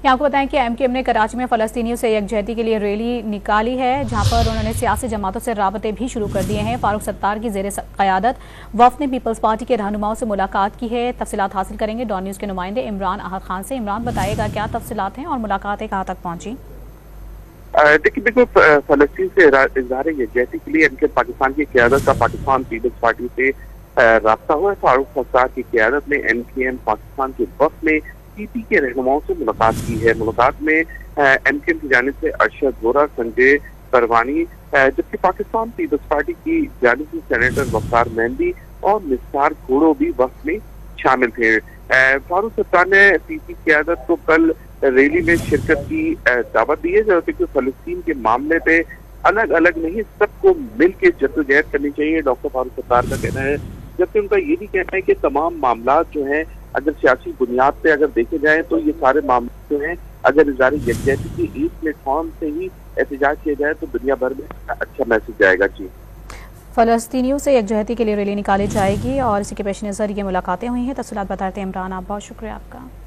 यहाँ आपको बताएं कि एमकेएम ने कराची में फ़लस्तीनियों से यकजहती के लिए रैली निकाली है, जहाँ पर उन्होंने सियासी जमातों से राबते भी शुरू कर दिए हैं। फारूक सत्तार की ज़ेर क़यादत वफ़द ने पीपल्स पार्टी के रहनुमाओं से मुलाकात की है। तफसीलात हासिल करेंगे डॉन न्यूज़ के नुमाइंदे इमरान अहद खान से। इमरान, बताइएगा क्या तफसीलात हैं और मुलाकातें कहाँ तक पहुँची? देखिए, बिल्कुल फ़लस्तीन से इज़हार यकजहती के लिए एमकेएम पाकिस्तान की क़यादत का पाकिस्तान पीपल्स पार्टी से राब्ता हुआ है। फारूक सत्तार की क़यादत में एमकेएम पाकिस्तान के वफ़द ने पीपी के रहनुमाओं से मुलाकात की है। मुलाकात में एमकेएम की जानिब से अरशद वोरा, संजय परवानी, जबकि पाकिस्तान पीपल्स पार्टी की जानिब से सेनेटर वक़ार मेहंदी और निसार घोड़ो भी वफ़द में शामिल थे। फारूक सत्तार ने पीपी की क़यादत को कल रैली में शिरकत की दावत दी है, जबकि फ़लस्तीन के मामले पे अलग अलग नहीं, सबको मिल के जद्दोजहद करनी चाहिए, डॉक्टर फारूक सत्तार का कहना है। जबकि उनका ये भी कहना है कि तमाम मामला जो हैं अगर सियासी बुनियाद पे अगर देखे जाए तो ये सारे मामले जो हैं अगर इज़हार यकजहती की एक प्लेटफॉर्म से ही एहतजाज किया जाए तो दुनिया भर में अच्छा मैसेज जाएगा। जी, फ़लस्तीनियों से यकजहती के लिए रैली निकाली जाएगी और इसी के पेश नज़र ये मुलाकातें हुई हैं। तफसीलात बताते हैं इमरान, आप बहुत शुक्रिया आपका।